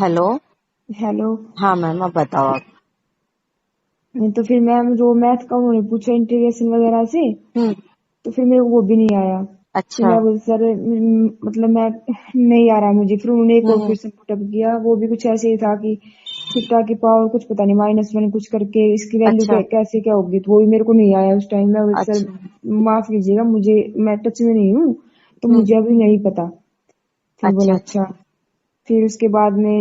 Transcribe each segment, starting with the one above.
Hello. Hello. हाँ ma'am, अब बताओ आप। तो फिर मैम जो मैथ का उन्होंने पूछा इंटीग्रेशन वगैरह से, हम्म। तो फिर मेरे को वो भी नहीं आया। फिर अच्छा। मैं बोली सर मतलब मैं नहीं आ रहा मुझे। फिर उन्होंने एक और हम्म। क्वेश्चन पुटअप किया, वो भी कुछ ऐसे ही था कि थीटा की पावर कुछ पता नहीं -1 कुछ करके इसकी वैल्यू अच्छा। कैसे क्या होगी, तो वो भी मेरे को नहीं आया उस टाइम। मैं बोली सर अच्छा। माफ कीजिएगा, मुझे मैं टच में नहीं हूँ, तो हम्म। मुझे अभी नहीं पता। फिर बोले अच्छा। अच्छा। अच्छा। फिर उसके बाद में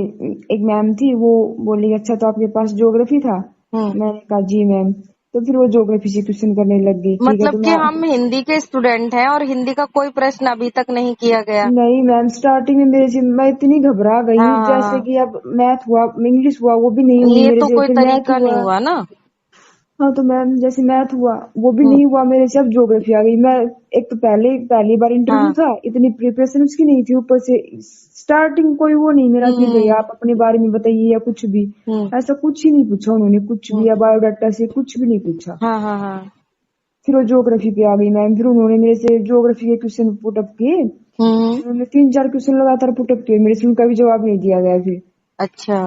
एक मैम थी, वो बोली अच्छा तो आपके पास ज्योग्राफी था। हम्म। मैंने कहा जी मैम। तो फिर वो ज्योग्राफी से क्वेश्चन करने लग गई। ठीक है मतलब तो कि मैं हम हिंदी के स्टूडेंट हैं और हिंदी का कोई प्रश्न अभी तक नहीं किया गया। नहीं मैम, स्टार्टिंग में मेरे से मैं इतनी घबरा हाँ गई, हाँ जैसे हाँ। कि अब मैथ हुआ इंग्लिश हुआ वो भी नहीं हुई ये मेरे तो से, कोई फिर मैथ तरीका नहीं हुआ। हुआ ना। हाँ तो मैम जैसे मैथ हुआ वो भी हम्म। नहीं हुआ मेरे से, अब ज्योग्राफी आ गई। मैं एक तो पहली बार इंटरव्यू हाँ। था, इतनी प्रिपरेशन उसकी नहीं थी, ऊपर से स्टार्टिंग कोई वो नहीं मेरा कि भैया हम्म। आप अपने बारे में बताइए या कुछ भी। हम्म। ऐसा कुछ ही नहीं पूछा उन्होंने, कुछ भी हम्म। या बायोडाटा से कुछ भी नहीं पूछा। हाँ हाँ हाँ। फिर वो ज्योग्राफी पे आ गई मैम। फिर उन्होंने मेरे से ज्योग्राफी के क्वेश्चन पुटअप किए। हम्म। उन्होंने 3-4 क्वेश्चन लगातार पुटअप किए मेरे से, उनका भी जवाब नहीं दिया गया। अच्छा।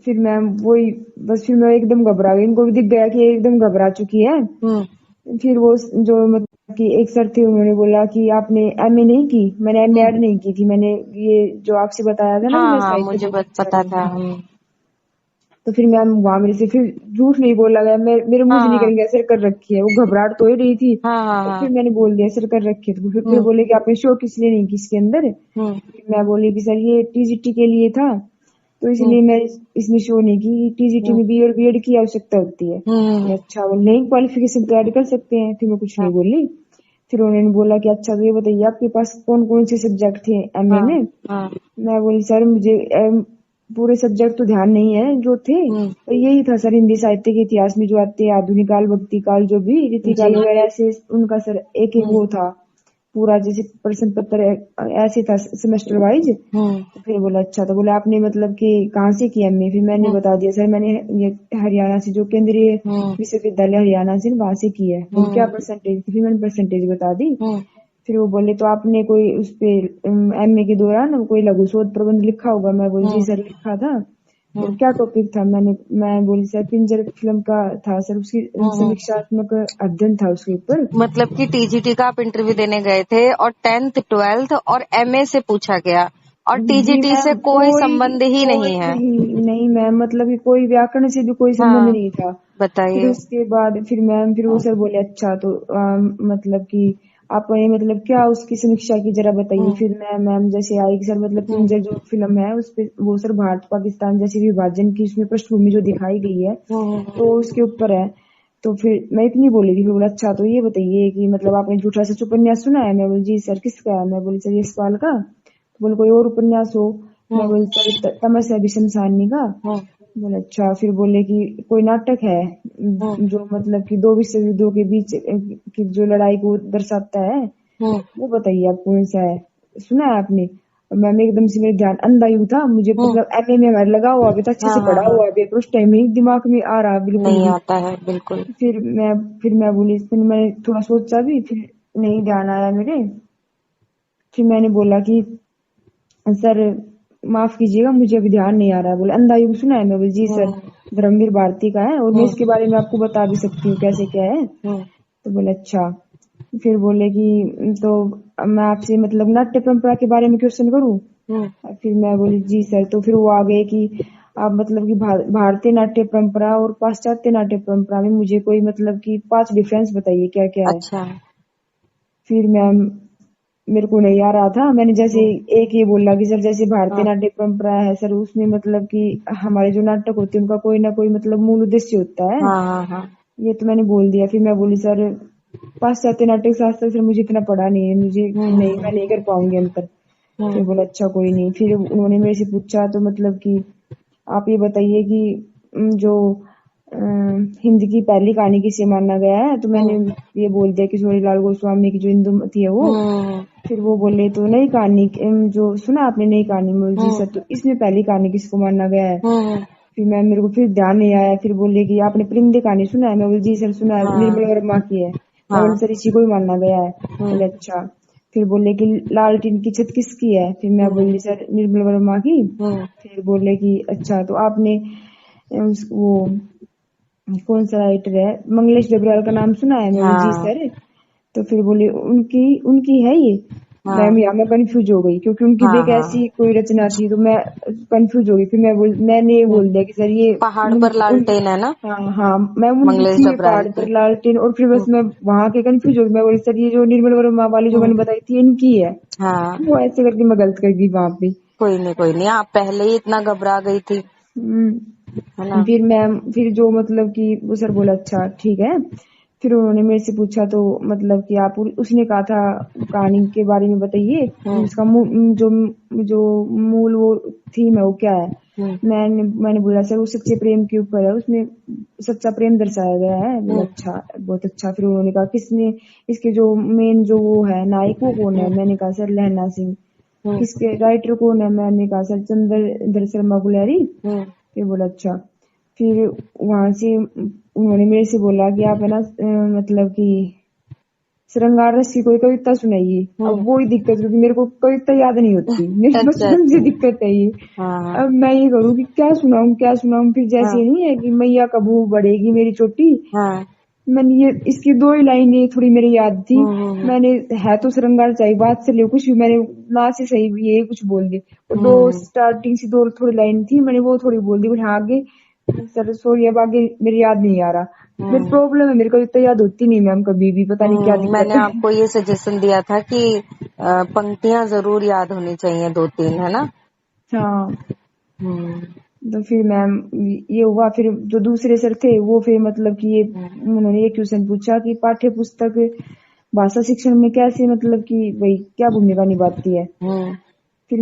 फिर मैम वही, बस फिर मैं एकदम घबरा गई, इनको भी दिख गया कि ये एकदम घबरा चुकी है। हम्म। फिर वो जो मतलब कि एक सर थे, उन्होंने बोला कि आपने एमए नहीं की। मैंने एमए हम्म। ऐड नहीं की थी, मैंने ये जो आपसे बताया था ना कि हाँ मैं हाँ, साहित्य मुझे बहुत अच्छा पता था। था। तो फिर मैम वहां मेरे से फिर झूठ नहीं बोला गया, मेरे मुंह से निकल हाँ गया सर कर रखी है। वो घबराहट तो ही रही थी, हाँ हाँ और फिर हाँ। मैंने बोल दिया सर कर रखी है। तो फिर हम्म। बोले कि आपने शो किस लिए नहीं की इसके अंदर। हम्म। मैं बोली कि सर ये टीजीटी के लिए था, तो हम्म। इसलिए मैं इसमें शो नहीं की। टीजीटी हम्म। में बीएड की आवश्यकता होती है। हम्म। अच्छा, बोले नहीं क्वालिफिकेशन तो ऐड कर सकते हैं। फिर मैं कुछ नहीं हाँ बोली। फिर उन्होंने बोला कि अच्छा तो ये बताइए आपके पास कौन कौन से सब्जेक्ट थे एमए हाँ में। हाँ। मैं बोली सर मुझे पूरे सब्जेक्ट तो ध्यान नहीं है जो थे, हम्म। तो यही था सर हिंदी साहित्य के इतिहास में जो आते हैं आधुनिक काल भक्ति काल जो भी रीतिकाल जी। वगैरह ऐसे उनका सर एक एक हम्म। वो था पूरा, जैसे प्रश्न पत्र ऐसे था सेमेस्टर वाइज। हम्म। तो फिर बोला अच्छा तो बोला आपने मतलब कि कहाँ से किया एमए। फिर मैंने हम्म। बता दिया सर मैंने ये हरियाणा से, जो केंद्रीय हम्म। विश्वविद्यालय हरियाणा से वहां से की है। बोले क्या हम्म। परसेंटेज थी, फिर मैंने परसेंटेज बता दी। हम्म। फिर वो बोले तो आपने कोई उस पे एमए के दौरान कोई लघु शोध प्रबंध लिखा होगा। मैं बोली जी हम्म। सर लिखा था। बोले हम्म। क्या टॉपिक था। मैं बोली सर पिंजर फिल्म का था सर, उसकी हम्म। समीक्षात्मक अध्ययन था उसके ऊपर। मतलब कि टीजीटी का आप इंटरव्यू देने गए थे और 10th 12th और एमए से पूछा गया और जी टीजीटी से मैम, कोई कोई संबंध ही कोई नहीं है। नहीं नहीं मैम, मतलब कि कोई व्याकरण से भी कोई संबंध हाँ, नहीं था। फिर बताइए। उसके बाद फिर मैम फिर वो सर बोले अच्छा तो मतलब कि आपने मतलब क्या उसकी समीक्षा की जरा बताइए। हम्म। फिर मैं मैम जैसे आई कि सर मतलब हम्म। पिंजर जो फिल्म है उस पे वो सर भारत पाकिस्तान जैसे विभाजन की उसमें पृष्ठभूमि जो दिखाई गई है, हम्म। तो उसके ऊपर है। तो फिर मैं इतनी बोली थी। फिर बोला अच्छा तो ये बताइए कि मतलब आपने झूठा सच उपन्यास सुना है। मैं बोली जी सर किसका है। मैं बोली सर यशपाल का। तो बोले कोई और उपन्यास हो। मैं हम्म। बोली सर तमस्या भीषम सारणी का। हम्म। बोले अच्छा। फिर बोले कि कोई नाटक है हम्म। जो मतलब कि दो विश्व युद्धों के बीच की जो लड़ाई को दर्शाता है, हम्म। वो बताइए आप कौन सा है, सुना है आपने। और मैम एकदम से मेरा ध्यान अंधा यूं था, मुझे हम्म। मतलब एमए में हमारे लगा हुआ अभी तो अच्छे हाँ से हाँ पढ़ा हाँ। हुआ अभी, पर उस टाइम नहीं दिमाग में आ रहा बिल्कुल नहीं भी। आता है बिल्कुल। फिर मैं बोली, फिर मैंने थोड़ा सोचा भी, फिर नहीं ध्यान आया मेरे। फिर मैंने बोला कि सर माफ कीजिएगा मुझे अभी ध्यान नहीं आ रहा है। बोले अंधा युग सुना है। मैं बोली जी सर हम्म। धर्मवीर भारती का है, और मैं हम्म। इसके बारे में आपको बता भी सकती हूँ कैसे क्या है। हम्म। तो बोले अच्छा। फिर बोले कि तो अब मैं आपसे मतलब नाट्य परंपरा के बारे में क्वेश्चन करूँ। हम्म। फिर मैं बोली जी सर। तो फिर वो आ गए कि आप मतलब कि भारतीय नाट्य परंपरा और पाश्चात्य नाट्य परंपरा में मुझे कोई मतलब कि 5 डिफरेंस बताइए क्या क्या है। अच्छा। फिर मैम मेरे को नहीं आ रहा था। मैंने जैसे हम्म। एक ये बोला कि सर जैसे भारतीय हाँ नाट्य परंपरा है सर, उसमें मतलब कि हमारे जो नाटक होते हैं उनका कोई ना कोई मतलब मूल उद्देश्य होता है। हाँ हाँ हाँ। ये तो मैंने बोल दिया। फिर मैं बोली सर पाश्चात्य नाट्य शास्त्र सर मुझे इतना पढ़ा नहीं है, मुझे नहीं, हम्म। मैं नहीं कर पाऊंगी अंतर। फिर हम्म। बोला अच्छा कोई नहीं। फिर उन्होंने मेरे से पूछा तो मतलब कि आप ये बताइए कि जो हिंद की पहली कहानी किसे माना गया है। तो मैंने हम्म। ये बोल दिया कि किशोरीलाल गोस्वामी की जो इंदुमती है वो। हम्म। फिर वो बोले तो नई कहानी जो सुना आपने नई कहानी में। जी हम्म। सर तो इसमें पहली कहानी किसको माना गया है। हम्म। फिर मैं मेरे को फिर ध्यान नहीं आया। फिर बोले कि आपने परिंदे कहानी सुना है। मैं बोली जी सर सुना है, हाँ निर्मला वर्मा की है। मैं बोली हाँ। सर इसी को ही माना गया है। हम्म। बोले अच्छा। फिर बोले कि लालटेन की छत किसकी है? फिर मैं बोली सर निर्मल वर्मा की। फिर बोले कि अच्छा तो आपने वो कौन सा राइटर है मंगलेश डबराल का नाम सुना है? मैं बोली जी हाँ सर। तो फिर बोले उनकी उनकी है ये। हाँ मैं कंफ्यूज हो गई क्योंकि उनकी भी हाँ एक हाँ। ऐसी कोई रचना थी, तो मैं कंफ्यूज हो गई। फिर मैंने ये बोल दिया कि सर ये पहाड़ पर लालटेन है ना, हाँ हाँ मैं उनकी मंगलेश थी डबराल पहाड़ की। पर लालटेन। और फिर बस मैं वहां के कंफ्यूज हो गई। मैं बोली सर ये जो निर्मल वर्मा वाली जो मैंने बताई थी इनकी है। हाँ वो ऐसे करके मैं गलत कर गई वहां पे। कोई नहीं कोई नहीं, आप पहले ही इतना घबरा गई थी, है ना। फिर जो मतलब कि वो सर बोला अच्छा ठीक है। फिर उन्होंने मेरे से पूछा तो मतलब कि आप उसने कहा था कहानी के बारे में बताइए कि उसका जो जो मूल वो थीम है वो क्या है? हम्म मैंने बोला सर वो सच्चे प्रेम के ऊपर है, उसमें सच्चा प्रेम दर्शाया गया है। बोला हम्म अच्छा बहुत अच्छा। फिर उन्होंने कहा किसने इसके जो मेन जो वो है नायक वो कौन है? मैंने कहा सर लहना सिंह। हम्म किसके राइटर कौन है? मैंने कहा सर चंद्र शर्मा गुलेरी। हम्म फिर बोला अच्छा। फिर वहां से उन्होंने मेरे से बोला कि आप है ना मतलब कि श्रृंगार रस की कोई कविता सुनाइए। अब हम्म। वो ही दिक्कत, क्योंकि मेरे को कविता याद नहीं होती, मेरे अच्छा बचपन से अच्छा। दिक्कत है ये। हाँ अब मैं ये करूँ कि क्या सुनाऊं क्या सुनाऊं? फिर हाँ जैसे नहीं है कि मैया कबू बढ़ेगी मेरी चोटी। हाँ। मैंने ये इसकी दो ही लाइनें थोड़ी मेरी याद थी। हम्म। मैंने है तो श्रृंगार चाहिए बात से ले कुछ भी, मैंने ना से सही ये कुछ बोल दी। और दो हम्म स्टार्टिंग से दो थोड़ी लाइन थी, मैंने वो थोड़ी बोल दी। हाँ आगे सर सॉरी अब आगे मेरी याद नहीं आ रहा। मेरी हम्म प्रॉब्लम है, मेरे को इतना याद होती नहीं मैम कभी भी, पता नहीं क्या मैंने दिक्कत है। आपको ये सजेशन दिया था कि पंक्तियां जरूर याद होनी चाहिए, दो तीन, है ना। हाँ हम्म तो फिर मैम ये हुआ। फिर जो दूसरे सर थे वो फिर मतलब कि ये हम्म उन्होंने ये क्वेश्चन पूछा कि पाठ्य पुस्तक भाषा शिक्षण में कैसे मतलब कि भाई क्या भूमिका निभाती है? हम्म फिर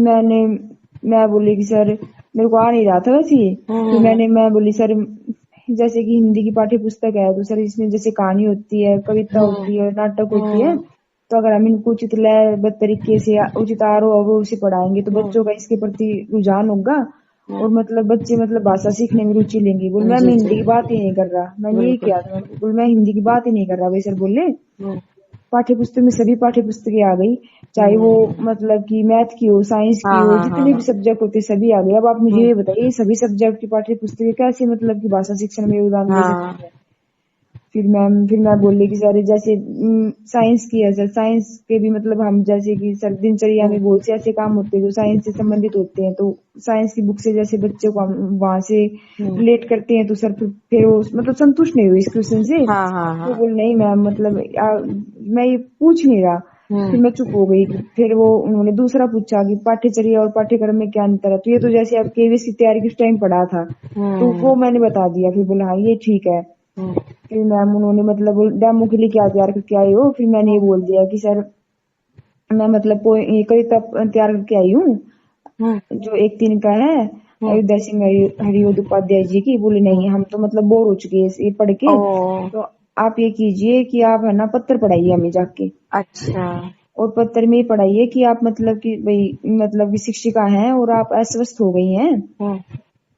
मैं बोली कि सर मेरे को आ नहीं रहा था वैसे ही। फिर हम्म मैं बोली सर जैसे कि हिंदी की पाठ्य पुस्तक है तो सर इसमें जैसे कहानी होती है कविता हम्म होती है नाटक होती है। हम्म तो अगर हम इनको उचित लयबद्ध तरीके से उचित आरोह अवरोह से पढ़ाएंगे तो बच्चों का इसके प्रति रुझान होगा। और मतलब बच्चे मतलब भाषा सीखने में रुचि लेंगे। बोले मैं जी जी हिंदी की बात ही नहीं कर रहा। मैंने ये बिल्कुल। किया था, बोले मैं हिंदी की बात ही नहीं कर रहा। भाई सर बोले हम्म पाठ्य पुस्तक में सभी पाठ्य पुस्तकें आ गई, चाहे वो हम्म मतलब कि मैथ की हो साइंस की हाँ हो हाँ हाँ जितने भी हाँ। सब्जेक्ट होते सभी आ गए। अब आप मुझे हम्म ये बताइए ये सभी सब्जेक्ट की पाठ्य पुस्तकें कैसे मतलब कि भाषा शिक्षण में योगदान दे हाँ सकती है? फिर मैं बोली कि सर जैसे साइंस की है सर, साइंस के भी मतलब हम जैसे कि सर दिनचर्या में हम्म बहुत से ऐसे काम होते हैं जो साइंस से संबंधित होते हैं। तो साइंस की बुक से जैसे बच्चे को हम वहां से हम्म रिलेट करते हैं तो सर फिर वो मतलब संतुष्ट नहीं हुई इस क्वेश्चन से। हाँ हाँ वो हाँ। बोल नहीं मैम मतलब मैं ये पूछ नहीं रहा। फिर मैं चुप हो गई। फिर वो उन्होंने दूसरा पूछा कि पाठ्यचर्या और पाठ्यक्रम में क्या अंतर है? तो ये तो जैसे आप केवीएस की तैयारी किस टाइम पढ़ा था तो हम्म वो मैंने बता दिया। फिर बोला हाँ ये ठीक है। हम्म फिर मैम उन्होंने मतलब डेमो के लिए क्या तैयार करके आए हो? फिर मैंने ये बोल दिया कि सर मैं मतलब ये कविता तैयार करके आई हूँ हम्म जो एक दिन का है हम्म अयोध्या सिंह हरिओद उपाध्याय जी की। बोले हम्म। नहीं हम तो मतलब बोर हो चुके हैं ये पढ़ ओ के। तो आप ये कीजिए कि आप है ना पत्र पढ़ाइए हमें जाके। अच्छा। और पत्र में ये पढ़ाइए कि आप मतलब कि भाई मतलब कि शिक्षिका हैं और आप अस्वस्थ हो गई हैं हम्म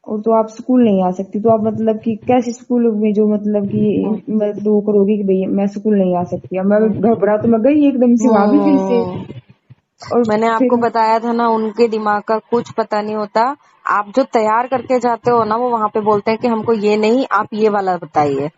और तो आप स्कूल नहीं आ सकती। तो आप मतलब कि कैसे स्कूल में जो मतलब कि हम्म मतलब वो करोगी कि भाई मैं स्कूल नहीं आ सकती। अब मैं हम्म घबरा तो मैं गई एकदम से वहां भी फिर से। हम्म। और मैंने फिर आपको बताया था ना, उनके दिमाग का कुछ पता नहीं होता। आप जो तैयार करके जाते हो ना, वो वहां पे बोलते हैं कि हमको ये नहीं, आप ये वाला बताइए।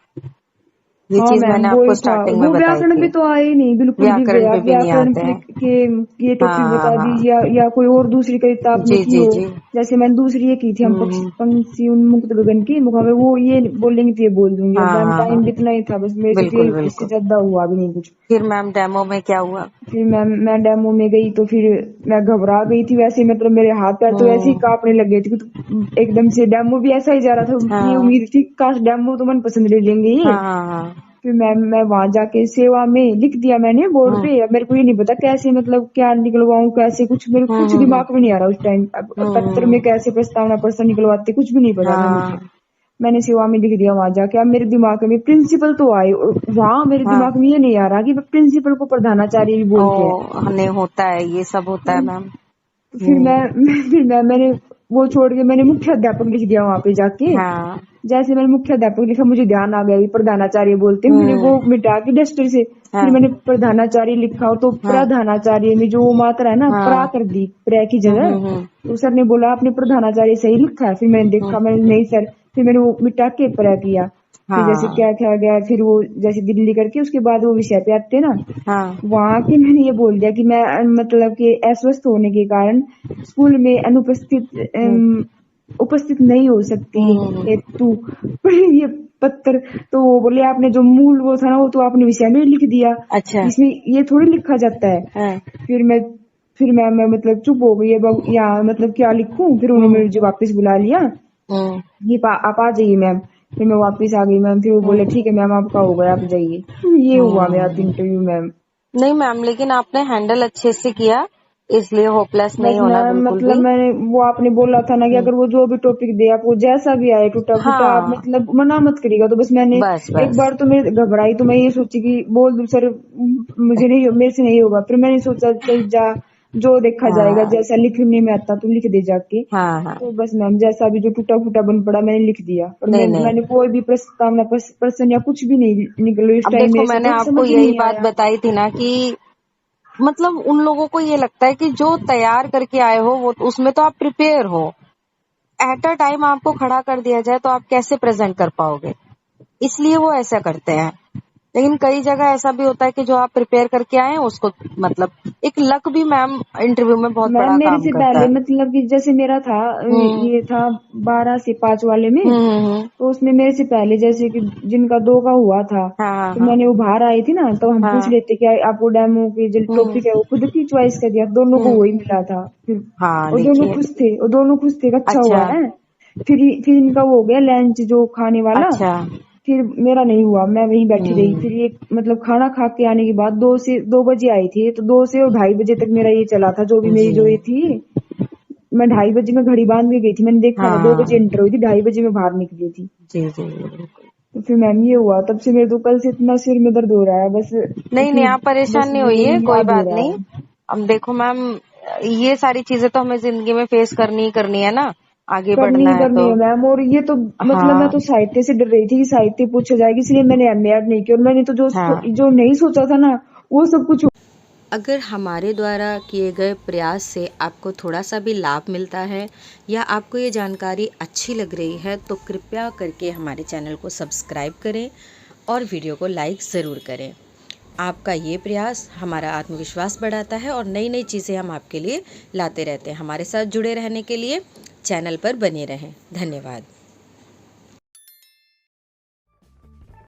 ये हाँ चीज मैम मैंने वो आपको ही था। स्टार्टिंग में वो बताई व्याकरण थी। पे तो आए ही नहीं बिल्कुल भी। व्याकरण पे भी नहीं व्याकरण आते हैं। के ये टॉपिक हाँ बता हाँ। दीजिए या कोई और दूसरी कविता आपने जी की जी हो। जी। जैसे मैंने दूसरी ये की थी हम हम्म। पंछी उन्मुक्त गगन की मुखावे वो ये बोलेंगे तो ये बोल दूंगी। अब हाँ मैम हाँ हाँ। टाइम भी इतना ही था बस मेरे से तो बिल्कुल इससे बिल्कुल। ज्यादा हुआ भी नहीं कुछ। फिर मैम डेमो में क्या हुआ? फिर मैं डेमो में गई तो फिर मैं घबरा गई थी वैसे मतलब मेरे हाथ पैर तो ऐसे ही हम्म। कांपने लग गए थे तो एकदम से डेमो भी ऐसा ही जा रहा था। ये हाँ उम्मीद थी काश डेमो तो मन पसंद ले लेंगे ये। हाँ हाँ हाँ। फिर मैं वहां जाके सेवा में लिख दिया मैंने बोर्ड हम्म पे। अब मेरे को ये नहीं पता कैसे मतलब क्या निकलवाऊं कैसे कुछ मेरे को कुछ हम्म दिमाग में नहीं आ रहा उस टाइम। अब पत्र में हम्म। कैसे प्रस्तावना प्रश्न निकलवाते कुछ भी नहीं पता था मुझे। हाँ मैंने सेवा में लिख दिया वहां जाके। अब मेरे दिमाग में प्रिंसिपल तो आए और वहां मेरे हाँ। दिमाग में ये नहीं आ रहा कि प्रिंसिपल को प्रधानाचार्य भी ओ बोलते हैं। नहीं, होता है, ये सब होता है मैम। फिर हम्म मैंने वो छोड़ के मैंने मुख्याध्यापक लिख दिया वहां पे जाके। हाँ। जैसे मैंने मुख्याध्यापक लिखा मुझे ध्यान आ गया ये प्रधानाचार्य बोलते हैं, मैंने वो मिटा के डस्टर से फिर हाँ। मैंने प्रधानाचार्य लिखा, तो हाँ। प्रधानाचार्य में जो वो मात्रा है ना प्रा हाँ। कर दी प्र की जगह। तो सर ने बोला आपने प्रधानाचार्य सही लिखा है। फिर मैंने देखा, मैंने नहीं सर, फिर मैंने वो मिटा के प्र किया। फिर जैसे हाँ। क्या क्या गया, फिर वो जैसे दिल्ली करके उसके बाद वो विषय पे आते ना, हाँ। वहां के मैंने ये बोल दिया कि मैं मतलब कि अस्वस्थ होने के कारण स्कूल में उपस्थित नहीं हो सकती हेतु पर ये पत्र। तो वो बोले आपने जो मूल वो था ना वो तो आपने विषय में लिख दिया, अच्छा। इसमें ये थोड़ी लिखा जाता है। हाँ। फिर मैं मतलब चुप हो गई, अब यहाँ मतलब क्या लिखूं। फिर उन्होंने मुझे वापस बुला लिया, ये आप आ जाइए मैम। फिर मैं वापस आ गई मैम, फिर वो बोले ठीक है मैम आपका हो गया आप जाइए। ये हुआ मेरा इंटरव्यू मैम। नहीं मैम, लेकिन आपने हैंडल अच्छे से किया, इसलिए होपलेस बस नहीं होना मैम बिल्कुल मतलब भी। मैंने वो आपने बोला था ना कि अगर वो जो भी टॉपिक दे आपको जैसा भी आए टूटा फूटा आप हाँ। मतलब मना मत करिएगा। तो बस मैंने बस एक बस। बार तो मैं घबराई, तो मैं ये सोची कि बोल दूं सर मुझे नहीं मेरे से नहीं होगा। फिर मैंने सोचा चल जा जो देखा जाएगा, हाँ। जैसा लिखने में आता तो लिख दे जाके। हाँ। हाँ। तो बस मैम जैसा भी जो टूटा फूटा बन पड़ा मैंने लिख दिया, और नहीं मैंने नहीं, कोई भी प्रस्तावना प्रश्न या कुछ भी नहीं निकलो इस अब टाइम देखो मेरे से मैंने तो आपको समझ ही यही नहीं बात आया। बताई थी ना कि मतलब उन लोगों को ये लगता है कि जो तैयार करके आए हो वो उसमें तो आप प्रिपेयर हो, एट अ टाइम आपको खड़ा कर दिया जाए तो आप कैसे प्रेजेंट कर पाओगे, इसलिए वो ऐसा करते हैं। लेकिन कई जगह ऐसा भी होता है कि जो आप प्रिपेयर करके आए हैं उसको मतलब एक लक भी मैम इंटरव्यू में बहुत मैम बड़ा मेरे काम से करता पहले है। मतलब कि जैसे मेरा था हम्म। ये था 12 से 5 वाले में। हम्म। तो उसमें मेरे से पहले जैसे कि जिनका 2 का हुआ था, हाँ। तो हाँ। मैंने वो बाहर आई थी ना, तो हम पूछ हाँ। लेते कि आपको डेमो की जो हम्म। टॉपिक है वो खुद की चॉइस कर दिया, दोनों को हम्म। वही मिला था। फिर हाँ वो दोनों देखिए। खुश थे, वो दोनों खुश थे कि अच्छा हुआ अच्छा। है। फिर इनका वो हो गया लंच जो खाने वाला। अच्छा। फिर मेरा नहीं हुआ, मैं वहीं बैठी रही। हम्म। फिर ये मतलब खाना खा के आने के बाद 2 बजे आई थी, तो 2 से 2:30 बजे तक मेरा ये चला था जो भी मेरी जी। जो ये थी। मैं 2:30 में घड़ी बांध के गई थी, मैंने देखा था 2 बजे हाँ। एंटर हुई थी, 2:30 मैं बाहर निकली थी। जी जी बिल्कुल। तो फिर मैम ये हुआ, तब से मेरे तो कल से इतना सिर में दर्द हो रहा है बस। नहीं नहीं, फिर आप परेशान बस नहीं वो होइए, ही कोई याद हो बात रहा नहीं। है। अब देखो मैम, ये सारी चीजें तो हमें जिंदगी में फेस करनी ही करनी है ना, आगे करनी बढ़ना ही है करनी तो। है मैम। और ये तो मतलब मैं हाँ। तो साहित्य से डर रही थी कि साहित्य पूछा जाएगी, इसलिए मैंने एमएड नहीं किया। और मैंने तो हाँ। जो नहीं सोचा था ना वो सब कुछ। अगर हमारे द्वारा किए गए प्रयास से आपको थोड़ा सा भी लाभ मिलता है या आपको ये जानकारी अच्छी लग रही है तो कृपया करके हमारे चैनल को सब्सक्राइब करें और वीडियो को लाइक ज़रूर करें। आपका ये प्रयास हमारा आत्मविश्वास बढ़ाता है और नई नई चीज़ें हम आपके लिए लाते रहते हैं। हमारे साथ जुड़े रहने के लिए चैनल पर बने रहें। धन्यवाद।